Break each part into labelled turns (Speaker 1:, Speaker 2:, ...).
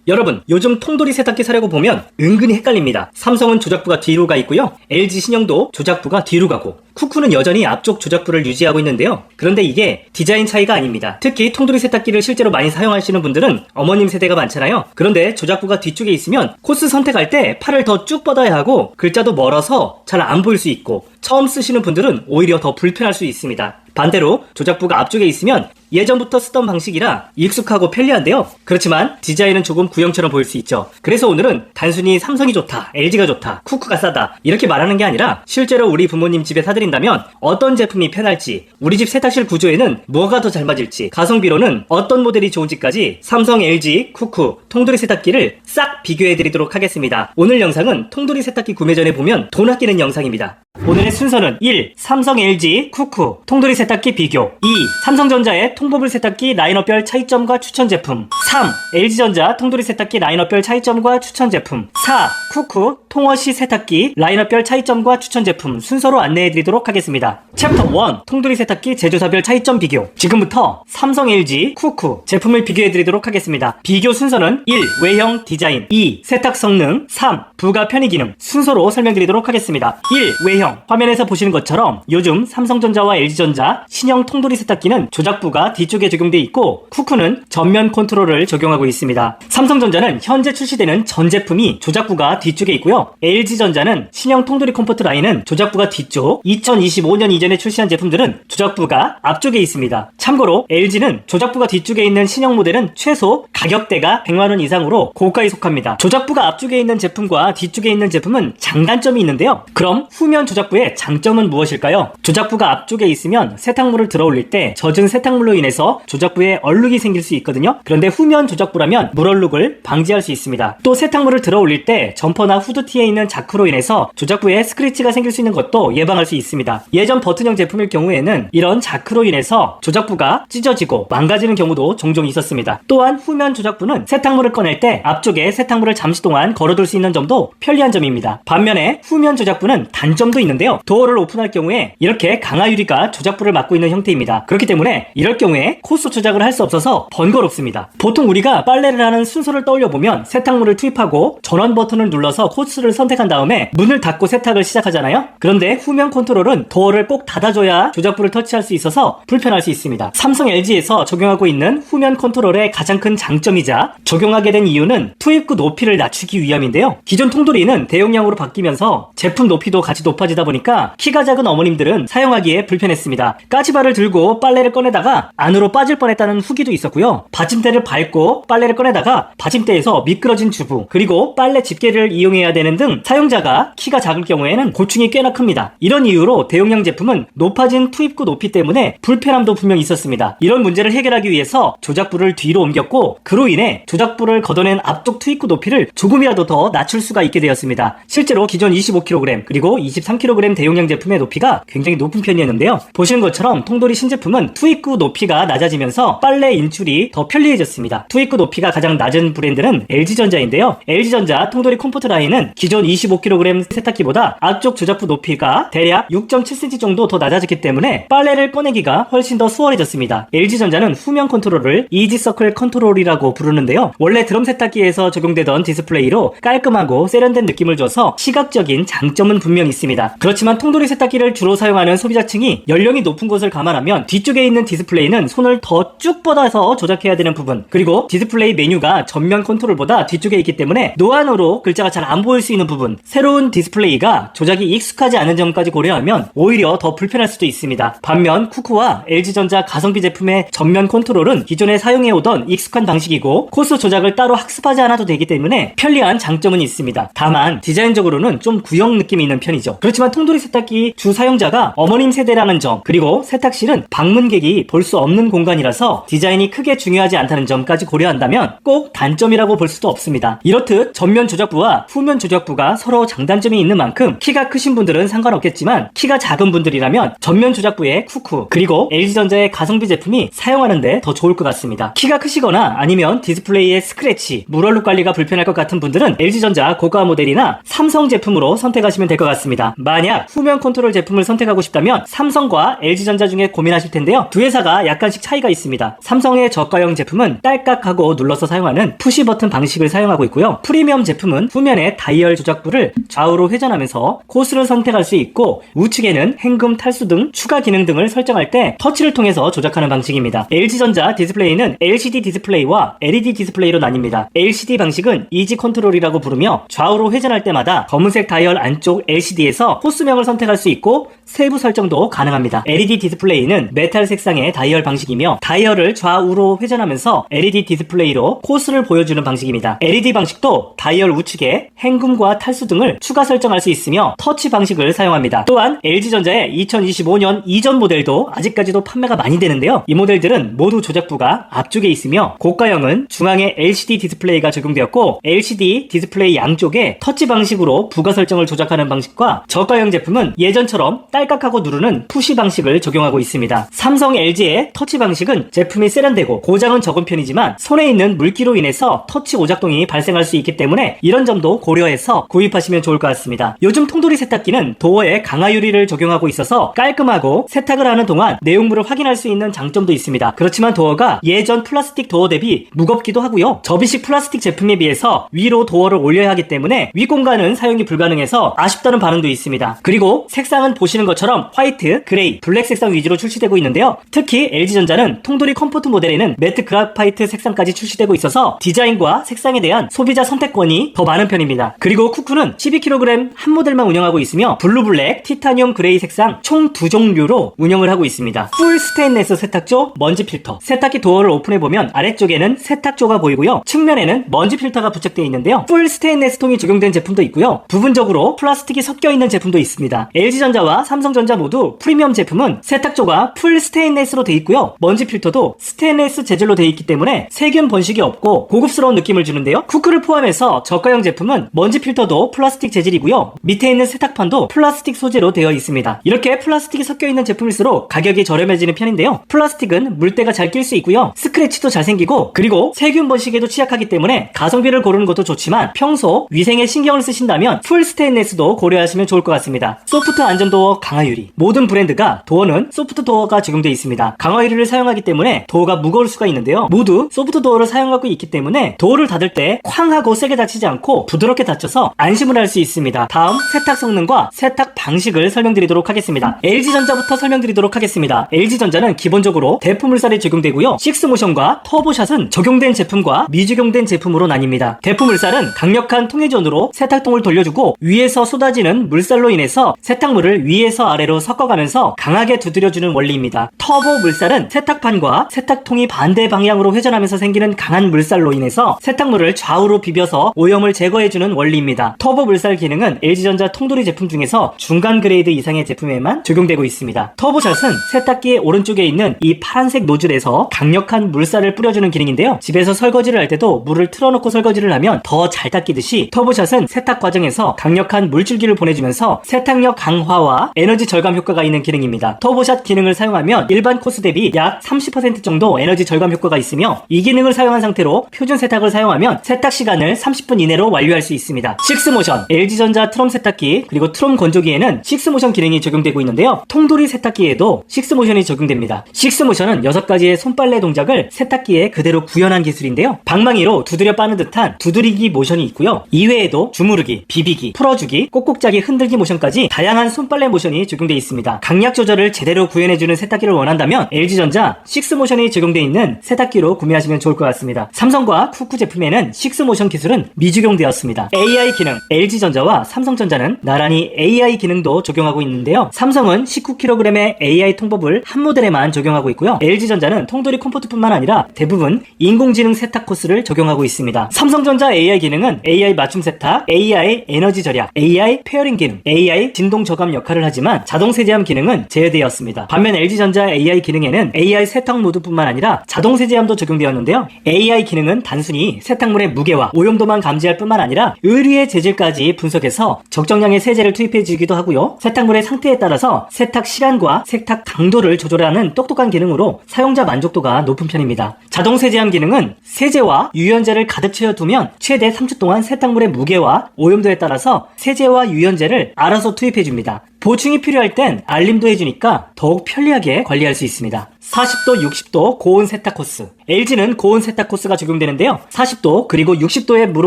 Speaker 1: 여러분, 요즘 통돌이 세탁기 사려고 보면 은근히 헷갈립니다. 삼성은 조작부가 뒤로 가 있고요. LG 신형도 조작부가 뒤로 가고, 쿠쿠는 여전히 앞쪽 조작부를 유지하고 있는데요. 그런데 이게 디자인 차이가 아닙니다. 특히 통돌이 세탁기를 실제로 많이 사용하시는 분들은 어머님 세대가 많잖아요. 그런데 조작부가 뒤쪽에 있으면 코스 선택할 때 팔을 더 쭉 뻗어야 하고 글자도 멀어서 잘 안 보일 수 있고, 처음 쓰시는 분들은 오히려 더 불편할 수 있습니다. 반대로 조작부가 앞쪽에 있으면 예전부터 쓰던 방식이라 익숙하고 편리한데요. 그렇지만 디자인은 조금 구형처럼 보일 수 있죠. 그래서 오늘은 단순히 삼성이 좋다, LG가 좋다, 쿠쿠가 싸다 이렇게 말하는 게 아니라 실제로 우리 부모님 집에 사드린다면 어떤 제품이 편할지, 우리 집 세탁실 구조에는 뭐가 더 잘 맞을지, 가성비로는 어떤 모델이 좋은지까지 삼성, LG, 쿠쿠, 통돌이 세탁기를 싹 비교해드리도록 하겠습니다. 오늘 영상은 통돌이 세탁기 구매 전에 보면 돈 아끼는 영상입니다. 오늘의 순서는 1. 삼성, LG, 쿠쿠, 통돌이 세탁기 비교. 2. 삼성전자의 통보물 세탁기 라인업별 차이점과 추천 제품. 3. LG전자 통돌이 세탁기 라인업별 차이점과 추천 제품. 4. 쿠쿠 통워시 세탁기 라인업별 차이점과 추천 제품 순서로 안내해드리도록 하겠습니다. 챕터 1. 통돌이 세탁기 제조사별 차이점 비교. 지금부터 삼성, LG, 쿠쿠 제품을 비교해드리도록 하겠습니다. 비교 순서는 1. 외형 디자인, 2. 세탁 성능, 3. 부가 편의 기능 순서로 설명드리도록 하겠습니다. 1. 외형. 화면에서 보시는 것처럼 요즘 삼성전자와 LG전자 신형 통돌이 세탁기는 조작부가 뒤쪽에 적용돼 있고, 쿠쿠는 전면 컨트롤을 적용하고 있습니다. 삼성전자는 현재 출시되는 전 제품이 조작부가 뒤쪽에 있고요. LG전자는 신형 통돌이 컴포트 라인은 조작부가 뒤쪽, 2025년 이전에 출시한 제품들은 조작부가 앞쪽에 있습니다. 참고로 LG는 조작부가 뒤쪽에 있는 신형 모델은 최소 가격대가 100만원 이상으로 고가에 속합니다. 조작부가 앞쪽에 있는 제품과 뒤쪽에 있는 제품은 장단점이 있는데요. 그럼 후면 조작부의 장점은 무엇일까요? 조작부가 앞쪽에 있으면 세탁물을 들어 올릴 때 젖은 세탁물로 인해서 조작부에 얼룩이 생길 수 있거든요. 그런데 후면 조작부라면 물얼룩을 방지할 수 있습니다. 또 세탁물을 들어 올릴 때 점퍼나 후드티에 있는 자크로 인해서 조작부에 스크래치가 생길 수 있는 것도 예방할 수 있습니다. 예전 버튼형 제품일 경우에는 이런 자크로 인해서 조작부가 찢어지고 망가지는 경우도 종종 있었습니다. 또한 후면 조작부는 세탁물을 꺼낼 때 앞쪽에 세탁물을 잠시 동안 걸어둘 수 있는 점도 편리한 점입니다. 반면에 후면 조작부는 단점도 있는데요. 도어를 오픈할 경우에 이렇게 강화유리가 조작부를 막고 있는 형태입니다. 그렇기 때문에 이럴 경우에 코스 조작을 할 수 없어서 번거롭습니다. 보통 우리가 빨래를 하는 순서를 떠올려보면 세탁물을 투입하고 전원 버튼을 눌러서 코스를 선택한 다음에 문을 닫고 세탁을 시작하잖아요. 그런데 후면 컨트롤은 도어를 꼭 닫아줘야 조작부를 터치할 수 있어서 불편할 수 있습니다. 삼성, LG에서 적용하고 있는 후면 컨트롤의 가장 큰 장점이자 적용하게 된 이유는 투입구 높이를 낮추기 위함인데요. 기존 통돌이는 대용량으로 바뀌면서 제품 높이도 같이 높아지다 보니까 키가 작은 어머님들은 사용하기에 불편했습니다. 까치발을 들고 빨래를 꺼내다가 안으로 빠질 뻔했다는 후기도 있었고요. 받침대를 밟고 빨래를 꺼내다가 받침대에서 미끄러진 주부, 그리고 빨래 집게를 이용해야 되는 등 사용자가 키가 작을 경우에는 고충이 꽤나 큽니다. 이런 이유로 대용량 제품은 높아진 투입구 높이 때문에 불편함도 분명히 있었습니다. 이런 문제를 해결하기 위해서 조작부를 뒤로 옮겼고, 그로 인해 조작부를 걷어낸 앞쪽 투입구 높이를 조금이라도 더 낮출 수가 있게 되었습니다. 실제로 기존 25kg 그리고 23kg 대용량 제품의 높이가 굉장히 높은 편이었는데요. 보시는 것처럼 통돌이 신제품은 투입구 높이가 낮아지면서 빨래 인출이 더 편리해졌습니다. 투입구 높이가 가장 낮은 브랜드는 LG전자인데요. LG전자 통돌이 컴포트 라인은 기존 25kg 세탁기보다 앞쪽 조작부 높이가 대략 6.7cm 정도 더 낮아졌기 때문에 빨래를 꺼내기가 훨씬 더 수월해졌습니다. LG전자는 후면 컨트롤을 이지서클 컨트롤이라고 부르는데요. 원래 드럼 세탁기에서 적용되던 디스플레이로 깔끔하고 세련된 느낌을 줘서 시각적인 장점은 분명히 있습니다. 그렇지만 통돌이 세탁기를 주로 사용하는 소비자층이 연령이 높은 것을 감안하면 뒤쪽에 있는 디스플레이는 손을 더 쭉 뻗어서 조작해야 되는 부분, 그리고 디스플레이 메뉴가 전면 컨트롤보다 뒤쪽에 있기 때문에 노안으로 글자가 잘 안 보일 수 있는 부분, 새로운 디스플레이가 조작이 익숙하지 않은 점까지 고려하면 오히려 더 불편할 수도 있습니다. 반면 쿠쿠와 LG전자 가성비 제품의 전면 컨트롤은 기존에 사용해오던 익숙한 방식이고 코스 조작을 따로 학습하지 않아도 되기 때문에 편리한 장점은 있습니다. 다만 디자인적으로는 좀 구형 느낌이 있는 편이죠. 그렇지만 통돌이 세탁기 주 사용자가 어머님 세대라는 점, 그리고 세탁실은 방문객이 볼 수 없는 공간이라서 디자인이 크게 중요하지 않다는 점까지 고려한다면 꼭 단점이라고 볼 수도 없습니다. 이렇듯 전면 조작부와 후면 조작 조작부가 서로 장단점이 있는 만큼 키가 크신 분들은 상관없겠지만 키가 작은 분들이라면 전면 조작부의 쿠쿠 그리고 LG전자의 가성비 제품이 사용하는데 더 좋을 것 같습니다. 키가 크시거나 아니면 디스플레이의 스크래치, 물얼룩 관리가 불편할 것 같은 분들은 LG전자 고가 모델이나 삼성 제품으로 선택하시면 될 것 같습니다. 만약 후면 컨트롤 제품을 선택하고 싶다면 삼성과 LG전자 중에 고민하실 텐데요. 두 회사가 약간씩 차이가 있습니다. 삼성의 저가형 제품은 딸깍하고 눌러서 사용하는 푸시 버튼 방식을 사용하고 있고요. 프리미엄 제품은 후면에 다이얼 조작부를 좌우로 회전하면서 코스를 선택할 수 있고 우측에는 hen금, 탈수 등 추가 기능 등을 설정할 때 터치를 통해서 조작하는 방식입니다. LG전자 디스플레이는 LCD 디스플레이와 LED 디스플레이로 나뉩니다. LCD 방식은 이지 컨트롤이라고 부르며 좌우로 회전할 때마다 검은색 다이얼 안쪽 LCD에서 코스명을 선택할 수 있고 세부 설정도 가능합니다. LED 디스플레이는 메탈 색상의 다이얼 방식이며 다이얼을 좌우로 회전하면서 LED 디스플레이로 코스를 보여주는 방식입니다. LED 방식도 다이얼 우측에 hen금과 탈수 등을 추가 설정할 수 있으며 터치 방식을 사용합니다. 또한 LG전자의 2025년 이전 모델도 아직까지도 판매가 많이 되는데요. 이 모델들은 모두 조작부가 앞쪽에 있으며 고가형은 중앙에 LCD 디스플레이가 적용되었고 LCD 디스플레이 양쪽에 터치 방식으로 부가 설정을 조작하는 방식과 저가형 제품은 예전처럼 딸깍하고 누르는 푸시 방식을 적용하고 있습니다. 삼성, LG의 터치 방식은 제품이 세련되고 고장은 적은 편이지만 손에 있는 물기로 인해서 터치 오작동이 발생할 수 있기 때문에 이런 점도 고려해서 구입하시면 좋을 것 같습니다. 요즘 통돌이 세탁기는 도어에 강화 유리를 적용하고 있어서 깔끔하고 세탁을 하는 동안 내용물을 확인할 수 있는 장점도 있습니다. 그렇지만 도어가 예전 플라스틱 도어 대비 무겁기도 하고요. 접이식 플라스틱 제품에 비해서 위로 도어를 올려야 하기 때문에 윗공간은 사용이 불가능해서 아쉽다는 반응도 있습니다. 그리고 색상은 보시는 것처럼 화이트, 그레이, 블랙 색상 위주로 출시되고 있는데요. 특히 LG전자는 통돌이 컴포트 모델에는 매트 그라파이트 색상까지 출시되고 있어서 디자인과 색상에 대한 소비자 선택권이 더 많은 편입니다. 그리고 쿠쿠는 12kg 한 모델만 운영하고 있으며 블루 블랙, 티타늄 그레이 색상 총 2종류로 운영을 하고 있습니다. 풀 스테인레스 세탁조, 먼지 필터. 세탁기 도어를 오픈해보면 아래쪽에는 세탁조가 보이고요. 측면에는 먼지 필터가 부착되어 있는데요. 풀 스테인레스 통이 적용된 제품도 있고요. 부분적으로 플라스틱이 섞여있는 제품도 있습니다. LG전자와 삼성전자 모두 프리미엄 제품은 세탁조가 풀 스테인레스로 되어 있고요. 먼지 필터도 스테인레스 재질로 되어 있기 때문에 세균 번식이 없고 고급스러운 느낌을 주는데요. 쿠쿠를 포함해서 저가형 제품은 먼지 필터도 플라스틱 재질이고요. 밑에 있는 세탁판도 플라스틱 소재로 되어 있습니다. 이렇게 플라스틱이 섞여있는 제품일수록 가격이 저렴해지는 편인데요. 플라스틱은 물때가 잘 낄 수 있고요. 스크래치도 잘 생기고 그리고 세균 번식에도 취약하기 때문에 가성비를 고르는 것도 좋지만 평소 위생에 신경을 쓰신다면 풀 스테인레스도 고려하시면 좋을 것 같습니다. 소프트 안전도어 강화유리. 모든 브랜드가 도어는 소프트 도어가 적용되어 있습니다. 강화유리를 사용하기 때문에 도어가 무거울 수가 있는데요. 모두 소프트 도어를 사용하고 있기 때문에 도어를 닫을 때 쾅 하고 세게 닫히지 않고 부드럽게 닫혀서 안심을 할 수 있습니다. 다음 세탁 성능과 세탁 방식을 설명드리도록 하겠습니다. LG전자부터 설명드리도록 하겠습니다. LG전자는 기본적으로 대포물살이 적용되고요. 식스모션과 터보샷은 적용된 제품과 미적용된 제품으로 나뉩니다. 대포물살은 강력한 통해전으로 세탁통을 돌려주고 위에서 쏟아지는 물살로 인해서 세탁물을 위에서 아래로 섞어가면서 강하게 두드려주는 원리입니다. 터보 물살은 세탁판과 세탁통이 반대 방향으로 회전하면서 생기는 강한 물살로 인해서 세탁물을 좌우로 비벼서 오염을 제거해주는 원리입니다. 터보 물살 기능은 LG전자 통돌이 제품 중에서 중간 그레이드 이상의 제품에만 적용되고 있습니다. 터보샷은 세탁기의 오른쪽에 있는 이 파란색 노즐에서 강력한 물살을 뿌려주는 기능인데요. 집에서 설거지를 할 때도 물을 틀어놓고 설거지를 하면 더 잘 닦이듯이 터보샷은 세탁 과정에서 강력한 물줄기를 보내주면서 세탁력 강화와 에너지 절감 효과가 있는 기능입니다. 터보샷 기능을 사용하면 일반 코스 대비 약 30% 정도 에너지 절감 효과가 있으며 이 기능을 사용한 상태로 표준 세탁을 사용하면 세탁 시간을 30분 이내로 완료할 수 있습니다. 식스모션, LG전자 트럼 세탁기 그리고 트럼 건조기에는 식스모션 기능이 적용되고 있는데요. 통돌이 세탁기에도 식스모션이 적용됩니다. 식스모션은 6가지의 손빨래 동작을 세탁기에 그대로 구현한 기술인데요. 방망이로 두드려 빠는 듯한 두드리기 모션이 있고요. 이외에도 주무르기, 비비기, 풀어주기, 꼭꼭짜기, 흔들기 모션까지 다양한 손빨래 모션이 적용되어 있습니다. 강약 조절을 제대로 구현해주는 세탁기를 원한다면 LG전자 식스모션이 적용되어 있는 세탁기로 구매하시면 좋을 것 같습니다. 삼성과 쿠쿠 제품에는 식스모션 기술은 미적용되었습니다. AI 기능, LG전자와 삼성전자는 나란히 AI 기능도 적용하고 있는데요. 삼성은 19kg의 AI 통법을 한 모델에만 적용하고 있고요. LG전자는 통돌이 컴포트뿐만 아니라 대부분 인공지능 세탁 코스를 적용하고 있습니다. 삼성전자 AI 기능은 AI 맞춤 세탁, AI 에너지 절약, AI 페어링 기능, AI 진동 저감 역할을 하지만 있지만 자동 세제함 기능은 제외되었습니다. 반면 LG전자 AI 기능에는 AI 세탁 모드뿐만 아니라 자동 세제함도 적용되었는데요. AI 기능은 단순히 세탁물의 무게와 오염도만 감지할 뿐만 아니라 의류의 재질까지 분석해서 적정량의 세제를 투입해 주기도 하고요. 세탁물의 상태에 따라서 세탁 시간과 세탁 강도를 조절하는 똑똑한 기능으로 사용자 만족도가 높은 편입니다. 자동 세제함 기능은 세제와 유연제를 가득 채워두면 최대 3초 동안 세탁물의 무게와 오염도에 따라서 세제와 유연제를 알아서 투입해 줍니다. 보충이 필요할 땐 알림도 해주니까 더욱 편리하게 관리할 수 있습니다. 40도, 60도 고온 세탁 코스. LG는 고온 세탁 코스가 적용되는데요. 40도 그리고 60도의 물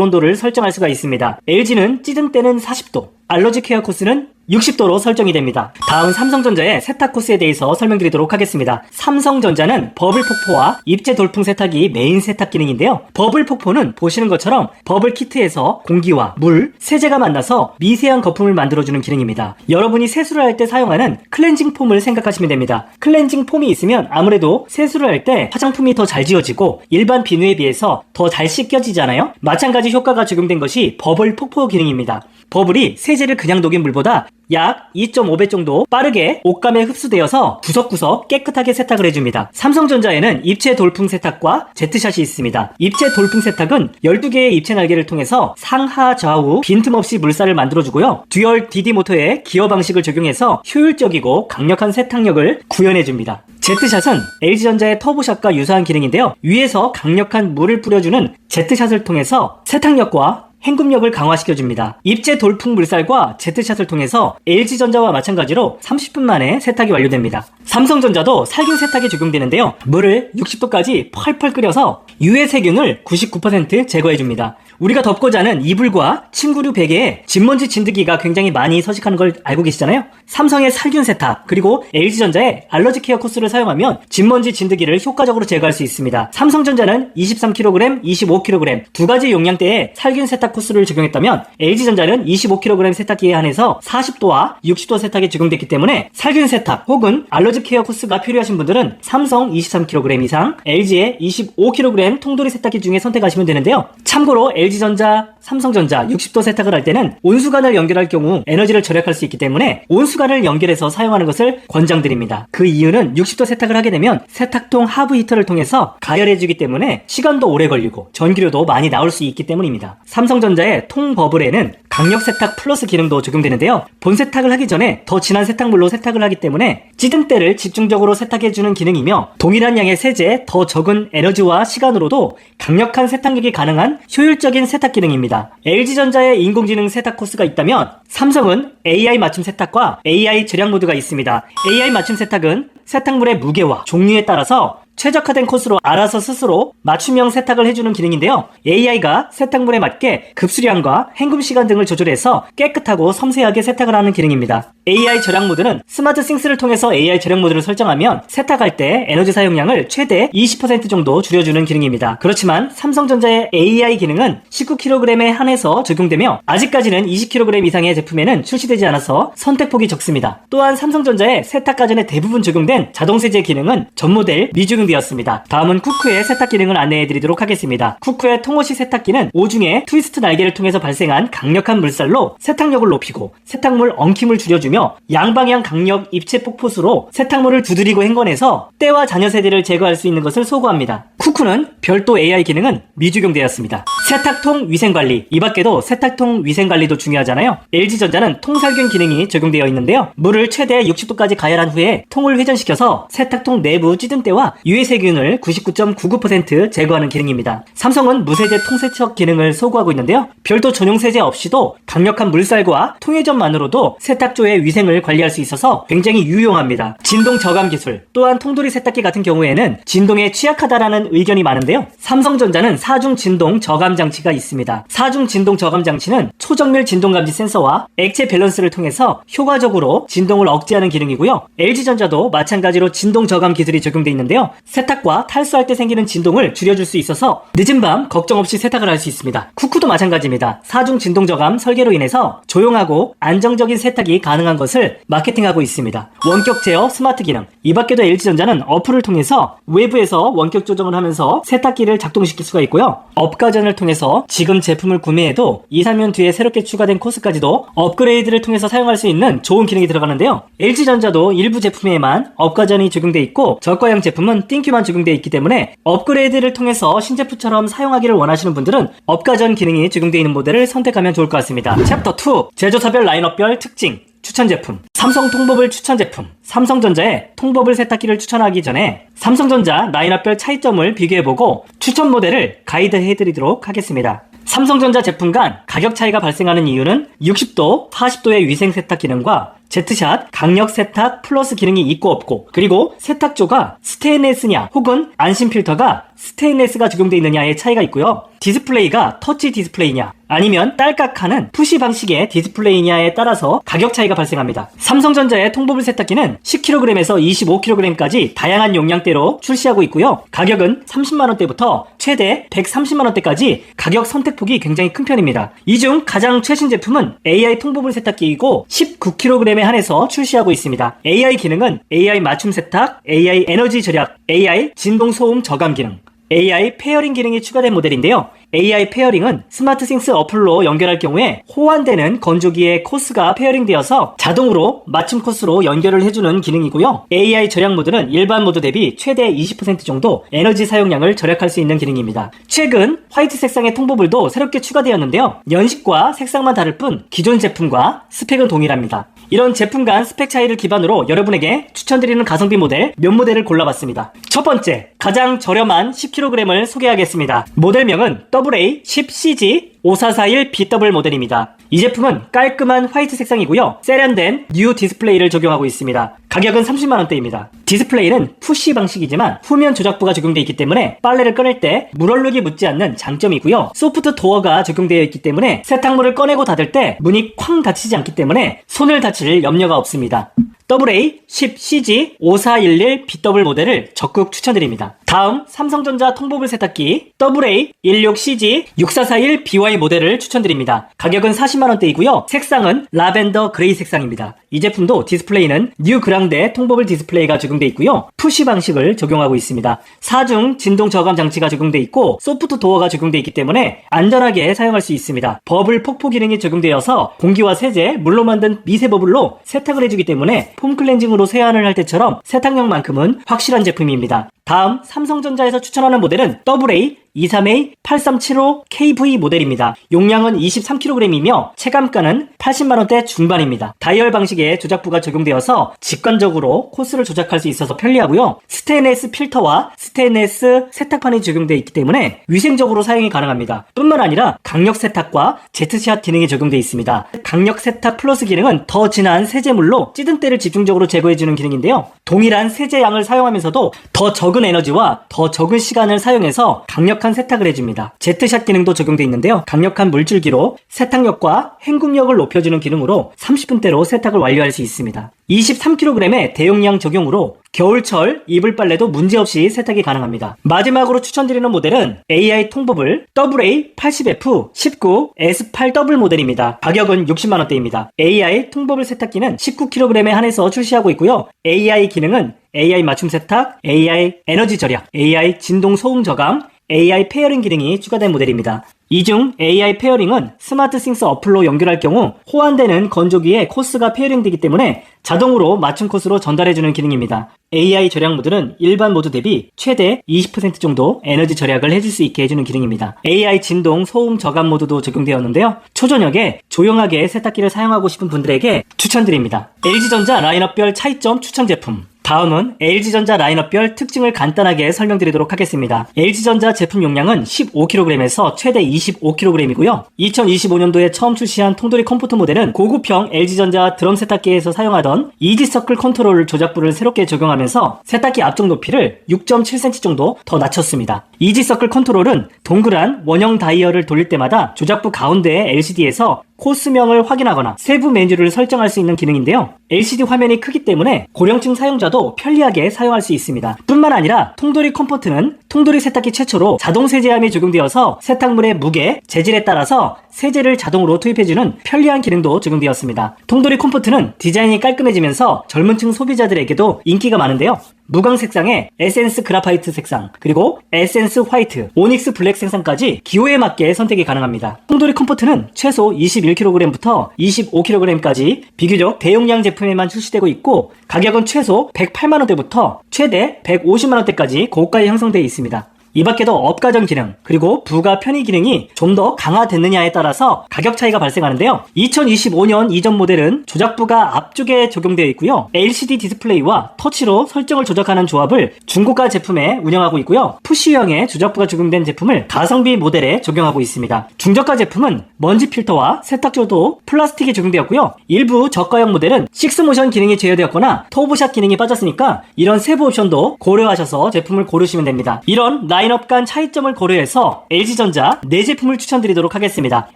Speaker 1: 온도를 설정할 수가 있습니다. LG는 찌든 때는 40도, 알러지 케어 코스는 60도로 설정이 됩니다. 다음 삼성전자의 세탁 코스에 대해서 설명드리도록 하겠습니다. 삼성전자는 버블 폭포와 입체 돌풍 세탁이 메인 세탁 기능인데요. 버블 폭포는 보시는 것처럼 버블 키트에서 공기와 물, 세제가 만나서 미세한 거품을 만들어주는 기능입니다. 여러분이 세수를 할 때 사용하는 클렌징 폼을 생각하시면 됩니다. 클렌징 폼이 있으면 아무래도 세수를 할 때 화장품이 더 잘 지워지고 일반 비누에 비해서 더 잘 씻겨지잖아요. 마찬가지 효과가 적용된 것이 버블 폭포 기능입니다. 버블이 세제를 그냥 녹인 물보다 약 2.5배 정도 빠르게 옷감에 흡수되어서 구석구석 깨끗하게 세탁을 해줍니다. 삼성전자에는 입체 돌풍 세탁과 제트샷이 있습니다. 입체 돌풍 세탁은 12개의 입체 날개를 통해서 상하 좌우 빈틈없이 물살을 만들어주고요. 듀얼 DD 모터의 기어 방식을 적용해서 효율적이고 강력한 세탁력을 구현해줍니다. 제트샷은 LG전자의 터보샷과 유사한 기능인데요. 위에서 강력한 물을 뿌려주는 제트샷을 통해서 세탁력과 헹굼력을 강화시켜줍니다. 입체 돌풍 물살과 제트샷을 통해서 LG전자와 마찬가지로 30분 만에 세탁이 완료됩니다. 삼성전자도 살균 세탁이 적용되는데요. 물을 60도까지 펄펄 끓여서 유해 세균을 99% 제거해줍니다. 우리가 덮고 자는 이불과 침구류 베개에 진먼지 진드기가 굉장히 많이 서식하는 걸 알고 계시잖아요. 삼성의 살균 세탁 그리고 LG전자의 알러지 케어 코스를 사용하면 진먼지 진드기를 효과적으로 제거할 수 있습니다. 삼성전자는 23kg, 25kg 두 가지 용량대의 살균 세탁 코스를 적용했다면 LG전자는 25kg 세탁기에 한해서 40도와 60도 세탁이 적용됐기 때문에 살균 세탁 혹은 알러지 케어 코스가 필요하신 분들은 삼성 23kg 이상, LG의 25kg 통돌이 세탁기 중에 선택하시면 되는데요. 참고로 LG전자, 삼성전자 60도 세탁을 할 때는 온수관을 연결할 경우 에너지를 절약할 수 있기 때문에 온수관을 연결해서 사용하는 것을 권장드립니다. 그 이유는 60도 세탁을 하게 되면 세탁통 하부 히터를 통해서 가열해주기 때문에 시간도 오래 걸리고 전기료도 많이 나올 수 있기 때문입니다. 삼성전자의 통버블에는 강력 세탁 플러스 기능도 적용되는데요. 본 세탁을 하기 전에 더 진한 세탁물로 세탁을 하기 때문에 찌든 때를 집중적으로 세탁해주는 기능이며 동일한 양의 세제에 더 적은 에너지와 시간으로도 강력한 세탁력이 가능한 효율적인 세탁 기능입니다. LG전자의 인공지능 세탁 코스가 있다면 삼성은 AI 맞춤 세탁과 AI 절약 모드가 있습니다. AI 맞춤 세탁은 세탁물의 무게와 종류에 따라서 최적화된 코스로 알아서 스스로 맞춤형 세탁을 해주는 기능인데요. AI가 세탁물에 맞게 급수량과 헹굼 시간 등을 조절해서 깨끗하고 섬세하게 세탁을 하는 기능입니다. AI 절약 모드는 스마트 싱스를 통해서 AI 절약 모드를 설정하면 세탁할 때 에너지 사용량을 최대 20% 정도 줄여주는 기능입니다. 그렇지만 삼성전자의 AI 기능은 19kg에 한해서 적용되며 아직까지는 20kg 이상의 제품에는 출시되지 않아서 선택폭이 적습니다. 또한 삼성전자의 세탁 가전에 대부분 적용된 자동세제 기능은 전 모델 미적용 되었습니다. 다음은 쿠쿠의 세탁 기능을 안내해드리도록 하겠습니다. 쿠쿠의 통워시 세탁기는 오중에 트위스트 날개를 통해서 발생한 강력한 물살로 세탁력을 높이고 세탁물 엉킴을 줄여주며 양방향 강력 입체 폭포수로 세탁물을 두드리고 헹궈내서 때와 잔여 세제를 제거할 수 있는 것을 소구합니다. 쿠쿠는 별도 AI 기능은 미적용되었습니다. 세탁통 위생관리, 이 밖에도 세탁통 위생관리도 중요하잖아요. LG전자는 통살균 기능이 적용되어 있는데요. 물을 최대 60도까지 가열한 후에 통을 회전시켜서 세탁통 내부 찌든때와 유해세균을 99.99% 제거하는 기능입니다. 삼성은 무세제 통세척 기능을 소구하고 있는데요. 별도 전용 세제 없이도 강력한 물살과 통회전만으로도 세탁조의 위생을 관리할 수 있어서 굉장히 유용합니다. 진동 저감 기술, 또한 통돌이 세탁기 같은 경우에는 진동에 취약하다라는 의견이 많은데요. 삼성전자는 사중 진동 저감 장치가 있습니다. 사중 진동 저감 장치는 초정밀 진동 감지 센서와 액체 밸런스를 통해서 효과적으로 진동을 억제하는 기능이고요. LG전자도 마찬가지로 진동 저감 기술이 적용되어 있는데요. 세탁과 탈수할 때 생기는 진동을 줄여줄 수 있어서 늦은 밤 걱정 없이 세탁을 할 수 있습니다. 쿠쿠도 마찬가지입니다. 4중 진동 저감 설계로 인해서 조용하고 안정적인 세탁이 가능한 것을 마케팅하고 있습니다. 원격 제어 스마트 기능. 이 밖에도 LG전자는 어플을 통해서 외부에서 원격 조정을 하면서 세탁기를 작동시킬 수가 있고요. 업가전을 통해서 지금 제품을 구매해도 2, 3년 뒤에 새롭게 추가된 코스까지도 업그레이드를 통해서 사용할 수 있는 좋은 기능이 들어가는데요. LG전자도 일부 제품에만 업가전이 적용돼 있고 저가형 제품은 띵큐만 적용돼 있기 때문에 업그레이드를 통해서 신제품처럼 사용하기를 원하시는 분들은 업가전 기능이 적용되어 있는 모델을 선택하면 좋을 것 같습니다. 챕터 2. 제조사별 라인업별 특징 추천 제품. 삼성 통버블 추천 제품. 삼성전자의 통버블 세탁기를 추천하기 전에 삼성전자 라인업별 차이점을 비교해보고 추천 모델을 가이드해드리도록 하겠습니다. 삼성전자 제품 간 가격 차이가 발생하는 이유는 60도, 40도의 위생 세탁 기능과 제트샷 강력 세탁 플러스 기능이 있고 없고, 그리고 세탁조가 스테인레스냐 혹은 안심 필터가 스테인레스가 적용되어 있느냐의 차이가 있고요. 디스플레이가 터치 디스플레이냐 아니면 딸깍하는 푸시 방식의 디스플레이냐에 따라서 가격 차이가 발생합니다. 삼성전자의 통버블 세탁기는 10kg에서 25kg까지 다양한 용량대로 출시하고 있고요. 가격은 30만원대부터 최대 130만원대까지 가격 선택폭이 굉장히 큰 편입니다. 이 중 가장 최신 제품은 AI 통버블 세탁기이고 19kg에 한해서 출시하고 있습니다. AI 기능은 AI 맞춤 세탁, AI 에너지 절약, AI 진동 소음 저감 기능, AI 페어링 기능이 추가된 모델인데요. AI 페어링은 스마트싱스 어플로 연결할 경우에 호환되는 건조기의 코스가 페어링되어서 자동으로 맞춤 코스로 연결을 해주는 기능이고요. AI 절약 모드는 일반 모드 대비 최대 20% 정도 에너지 사용량을 절약할 수 있는 기능입니다. 최근 화이트 색상의 통버블도 새롭게 추가되었는데요. 연식과 색상만 다를 뿐 기존 제품과 스펙은 동일합니다. 이런 제품 간 스펙 차이를 기반으로 여러분에게 추천드리는 가성비 모델 몇 모델을 골라봤습니다. 첫 번째, 가장 저렴한 10kg을 소개하겠습니다. 모델명은 AA10CG5441BW 모델입니다. 이 제품은 깔끔한 화이트 색상이고요. 세련된 뉴 디스플레이를 적용하고 있습니다. 가격은 30만원대입니다. 디스플레이는 푸시 방식이지만 후면 조작부가 적용되어 있기 때문에 빨래를 꺼낼 때 물얼룩이 묻지 않는 장점이고요. 소프트 도어가 적용되어 있기 때문에 세탁물을 꺼내고 닫을 때 문이 쾅 닫히지 않기 때문에 손을 다칠 염려가 없습니다. AA10CG5411BW 모델을 적극 추천드립니다. 다음 삼성전자 통버블 세탁기 AA16CG6441BY 모델을 추천드립니다. 가격은 40만원대이고요. 색상은 라벤더 그레이 색상입니다. 이 제품도 디스플레이는 뉴 그랑데 통버블 디스플레이가 적용되어 있고요. 푸시 방식을 적용하고 있습니다. 4중 진동 저감 장치가 적용되어 있고 소프트 도어가 적용되어 있기 때문에 안전하게 사용할 수 있습니다. 버블 폭포 기능이 적용되어서 공기와 세제, 물로 만든 미세 버블로 세탁을 해주기 때문에 폼 클렌징으로 세안을 할 때처럼 세탁력만큼은 확실한 제품입니다. 다음 삼성전자에서 추천하는 모델은 AA23A8375KV 모델입니다. 용량은 23kg이며 체감가는 80만원대 중반입니다. 다이얼 방식의 조작부가 적용되어서 직관적으로 코스를 조작할 수 있어서 편리하고요. 스테인레스 필터와 스테인레스 세탁판이 적용되어 있기 때문에 위생적으로 사용이 가능합니다. 뿐만 아니라 강력 세탁과 제트샷 기능이 적용되어 있습니다. 강력 세탁 플러스 기능은 더 진한 세제물로 찌든 때를 집중적으로 제거해주는 기능인데요. 동일한 세제양을 사용하면서도 더 적은 에너지와 더 적은 시간을 사용해서 강력한 세탁을 해줍니다. 제트샷 기능도 적용되어 있는데요. 강력한 물줄기로 세탁력과 헹굼력을 높여주는 기능으로 30분대로 세탁을 완료할 수 있습니다. 23kg의 대용량 적용으로 겨울철 이불 빨래도 문제없이 세탁이 가능합니다. 마지막으로 추천드리는 모델은 AI 통버블 AA80F19S8W 모델입니다. 가격은 60만원대입니다. AI 통버블 세탁기는 19kg에 한해서 출시하고 있고요. AI 기능은 AI 맞춤 세탁, AI 에너지 절약, AI 진동 소음 저감, AI 페어링 기능이 추가된 모델입니다. 이 중 AI 페어링은 스마트싱스 어플로 연결할 경우 호환되는 건조기에 코스가 페어링되기 때문에 자동으로 맞춤 코스로 전달해주는 기능입니다. AI 절약 모드는 일반 모드 대비 최대 20% 정도 에너지 절약을 해줄 수 있게 해주는 기능입니다. AI 진동 소음 저감 모드도 적용되었는데요. 초저녁에 조용하게 세탁기를 사용하고 싶은 분들에게 추천드립니다. LG전자 라인업별 차이점 추천 제품. 다음은 LG전자 라인업별 특징을 간단하게 설명드리도록 하겠습니다. LG전자 제품 용량은 15kg에서 최대 25kg이고요. 2025년도에 처음 출시한 통돌이 컴포트 모델은 고급형 LG전자 드럼 세탁기에서 사용하던 이지서클 컨트롤 조작부를 새롭게 적용하면서 세탁기 앞쪽 높이를 6.7cm 정도 더 낮췄습니다. 이지서클 컨트롤은 동그란 원형 다이얼을 돌릴 때마다 조작부 가운데의 LCD에서 코스명을 확인하거나 세부 메뉴를 설정할 수 있는 기능인데요. LCD 화면이 크기 때문에 고령층 사용자도 편리하게 사용할 수 있습니다. 뿐만 아니라 통돌이 컴포트는 통돌이 세탁기 최초로 자동 세제함이 적용되어서 세탁물의 무게, 재질에 따라서 세제를 자동으로 투입해주는 편리한 기능도 적용되었습니다. 통돌이 컴포트는 디자인이 깔끔해지면서 젊은층 소비자들에게도 인기가 많은데요. 무광 색상에 에센스 그라파이트 색상, 그리고 에센스 화이트, 오닉스 블랙 색상까지 기호에 맞게 선택이 가능합니다. 통돌이 컴포트는 최소 21kg부터 25kg까지 비교적 대용량 제품에만 출시되고 있고 가격은 최소 108만원대부터 최대 150만원대까지 고가에 형성되어 있습니다. 이 밖에도 업가전 기능, 그리고 부가 편의 기능이 좀 더 강화됐느냐에 따라서 가격 차이가 발생하는데요. 2025년 이전 모델은 조작부가 앞쪽에 적용되어 있고요. LCD 디스플레이와 터치로 설정을 조작하는 조합을 중고가 제품에 운영하고 있고요. 푸시형의 조작부가 적용된 제품을 가성비 모델에 적용하고 있습니다. 중저가 제품은 먼지 필터와 세탁조도 플라스틱이 적용되었고요. 일부 저가형 모델은 6모션 기능이 제외되었거나 터보샷 기능이 빠졌으니까 이런 세부 옵션도 고려하셔서 제품을 고르시면 됩니다. 이런 라인업 간 차이점을 고려해서 LG전자 4제품을 추천드리도록 하겠습니다.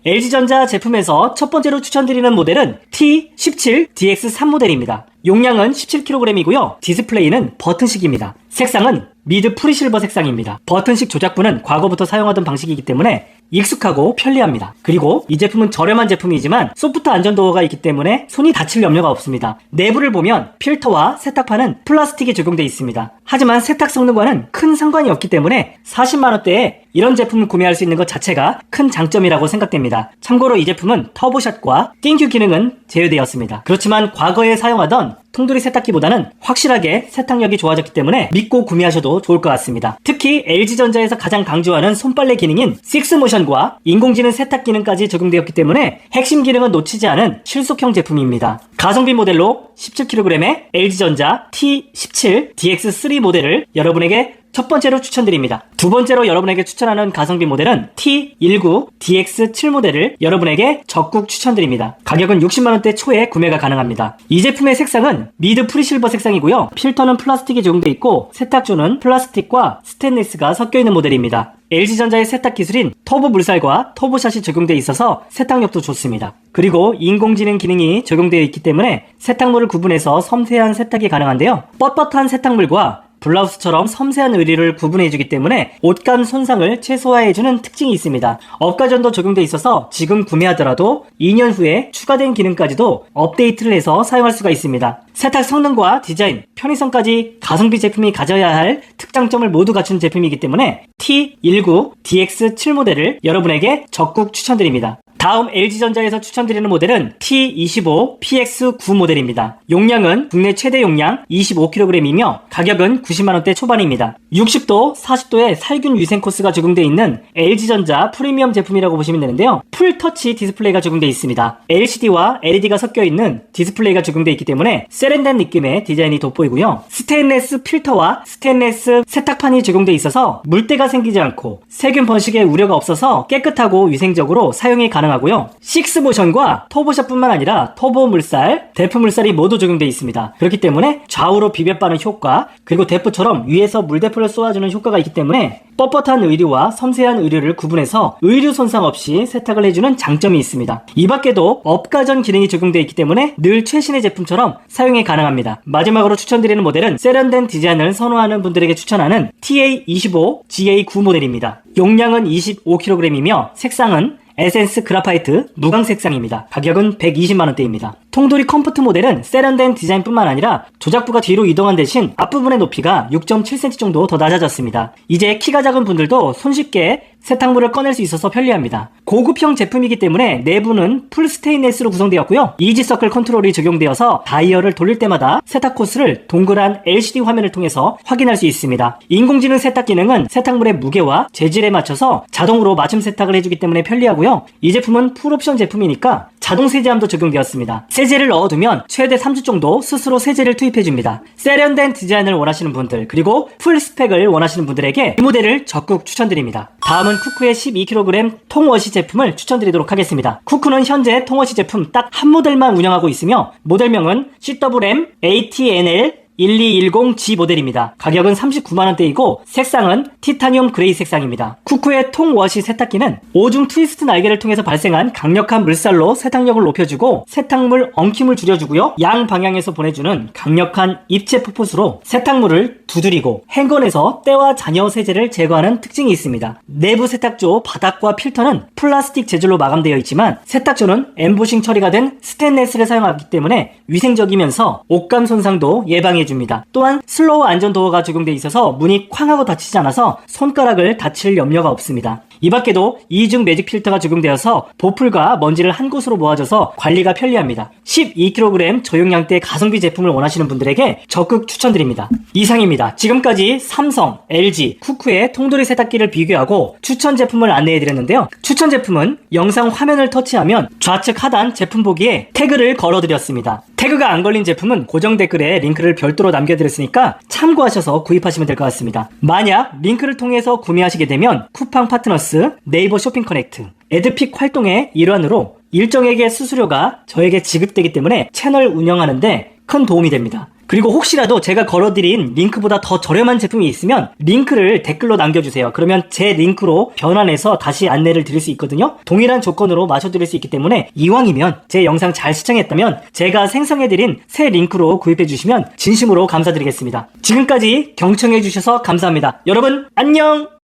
Speaker 1: LG전자 제품에서 첫 번째로 추천드리는 모델은 T17DX3 모델입니다. 용량은 17kg이고요. 디스플레이는 버튼식입니다. 색상은 미드 프리실버 색상입니다. 버튼식 조작부는 과거부터 사용하던 방식이기 때문에 익숙하고 편리합니다. 그리고 이 제품은 저렴한 제품이지만 소프트 안전도어가 있기 때문에 손이 다칠 염려가 없습니다. 내부를 보면 필터와 세탁판은 플라스틱이 적용되어 있습니다. 하지만 세탁 성능과는 큰 상관이 없기 때문에 40만원대에 이런 제품을 구매할 수 있는 것 자체가 큰 장점이라고 생각됩니다. 참고로 이 제품은 터보샷과 띵큐 기능은 제외되었습니다. 그렇지만 과거에 사용하던 통돌이 세탁기보다는 확실하게 세탁력이 좋아졌기 때문에 믿고 구매하셔도 좋을 것 같습니다. 특히 LG전자에서 가장 강조하는 손빨래 기능인 6모션과 인공지능 세탁 기능까지 적용되었기 때문에 핵심 기능은 놓치지 않은 실속형 제품입니다. 가성비 모델로 17kg의 LG전자 T17DX3 모델을 여러분에게 첫 번째로 추천드립니다. 두 번째로 여러분에게 추천하는 가성비 모델은 T19DX7 모델을 여러분에게 적극 추천드립니다. 가격은 60만원대 초에 구매가 가능합니다. 이 제품의 색상은 미드 프리실버 색상이고요. 필터는 플라스틱이 적용되어 있고 세탁조는 플라스틱과 스테인리스가 섞여있는 모델입니다. LG전자의 세탁 기술인 터보 물살과 터보샷이 적용되어 있어서 세탁력도 좋습니다. 그리고 인공지능 기능이 적용되어 있기 때문에 세탁물을 구분해서 섬세한 세탁이 가능한데요. 뻣뻣한 세탁물과 블라우스처럼 섬세한 의리를 구분해주기 때문에 옷감 손상을 최소화해주는 특징이 있습니다. 업가전도 적용되어 있어서 지금 구매하더라도 2년 후에 추가된 기능까지도 업데이트를 해서 사용할 수가 있습니다. 세탁 성능과 디자인, 편의성까지 가성비 제품이 가져야 할 특장점을 모두 갖춘 제품이기 때문에 T19DX7 모델을 여러분에게 적극 추천드립니다. 다음 LG전자에서 추천드리는 모델은 T25PX9 모델입니다. 용량은 국내 최대 용량 25kg이며 가격은 90만원대 초반입니다. 60도, 40도의 살균 위생 코스가 적용되어 있는 LG전자 프리미엄 제품이라고 보시면 되는데요. 풀터치 디스플레이가 적용되어 있습니다. LCD와 LED가 섞여 있는 디스플레이가 적용되어 있기 때문에 세련된 느낌의 디자인이 돋보이고요. 스테인레스 필터와 스테인레스 세탁판이 적용되어 있어서 물때가 생기지 않고 세균 번식의 우려가 없어서 깨끗하고 위생적으로 사용이 가능합니다. 하고요. 6모션과 터보샷뿐만 아니라 터보 물살, 대프 물살이 모두 적용되어 있습니다. 그렇기 때문에 좌우로 비벼 빠는 효과, 그리고 대프처럼 위에서 물대포를 쏘아주는 효과가 있기 때문에 뻣뻣한 의류와 섬세한 의류를 구분해서 의류 손상 없이 세탁을 해주는 장점이 있습니다. 이 밖에도 업가전 기능이 적용되어 있기 때문에 늘 최신의 제품처럼 사용이 가능합니다. 마지막으로 추천드리는 모델은 세련된 디자인을 선호하는 분들에게 추천하는 TA25GA9 모델입니다. 용량은 25kg이며 색상은 에센스 그라파이트 무광 색상입니다. 가격은 120만원대입니다. 통돌이 컴포트 모델은 세련된 디자인뿐만 아니라 조작부가 뒤로 이동한 대신 앞부분의 높이가 6.7cm 정도 더 낮아졌습니다. 이제 키가 작은 분들도 손쉽게 세탁물을 꺼낼 수 있어서 편리합니다. 고급형 제품이기 때문에 내부는 풀 스테인레스로 구성되었고요. 이지서클 컨트롤이 적용되어서 다이얼을 돌릴 때마다 세탁 코스를 동그란 LCD 화면을 통해서 확인할 수 있습니다. 인공지능 세탁 기능은 세탁물의 무게와 재질에 맞춰서 자동으로 맞춤 세탁을 해주기 때문에 편리하고요. 이 제품은 풀옵션 제품이니까 자동 세제함도 적용되었습니다. 세제를 넣어두면 최대 3주 정도 스스로 세제를 투입해줍니다. 세련된 디자인을 원하시는 분들, 그리고 풀 스펙을 원하시는 분들에게 이 모델을 적극 추천드립니다. 다음은 쿠쿠의 12kg 통워시 제품을 추천드리도록 하겠습니다. 쿠쿠는 현재 통워시 제품 딱 한 모델만 운영하고 있으며 모델명은 CWM ATNL 1210G 모델입니다. 가격은 39만원대이고 색상은 티타늄 그레이 색상입니다. 쿠쿠의 통워시 세탁기는 오중 트위스트 날개를 통해서 발생한 강력한 물살로 세탁력을 높여주고 세탁물 엉킴을 줄여주고요. 양 방향에서 보내주는 강력한 입체 풋풋으로 세탁물을 두드리고 행건에서 때와 잔여 세제를 제거하는 특징이 있습니다. 내부 세탁조 바닥과 필터는 플라스틱 재질로 마감되어 있지만 세탁조는 엠보싱 처리가 된 스테인레스를 사용하기 때문에 위생적이면서 옷감 손상도 예방해줍니다. 또한 슬로우 안전 도어가 적용되어 있어서 문이 쾅 하고 닫히지 않아서 손가락을 다칠 염려가 없습니다. 이 밖에도 이중 매직 필터가 적용되어서 보풀과 먼지를 한 곳으로 모아줘서 관리가 편리합니다. 12kg 저용량대 가성비 제품을 원하시는 분들에게 적극 추천드립니다. 이상입니다. 지금까지 삼성, LG, 쿠쿠의 통돌이 세탁기를 비교하고 추천 제품을 안내해드렸는데요. 추천 제품은 영상 화면을 터치하면 좌측 하단 제품 보기에 태그를 걸어드렸습니다. 태그가 안 걸린 제품은 고정 댓글에 링크를 별도로 남겨드렸으니까 참고하셔서 구입하시면 될 것 같습니다. 만약 링크를 통해서 구매하시게 되면 쿠팡 파트너스, 네이버 쇼핑 커넥트, 에드픽 활동의 일환으로 일정액의 수수료가 저에게 지급되기 때문에 채널 운영하는데 큰 도움이 됩니다. 그리고 혹시라도 제가 걸어드린 링크보다 더 저렴한 제품이 있으면 링크를 댓글로 남겨주세요. 그러면 제 링크로 변환해서 다시 안내를 드릴 수 있거든요. 동일한 조건으로 마셔드릴 수 있기 때문에 이왕이면 제 영상 잘 시청했다면 제가 생성해드린 새 링크로 구입해주시면 진심으로 감사드리겠습니다. 지금까지 경청해주셔서 감사합니다. 여러분 안녕!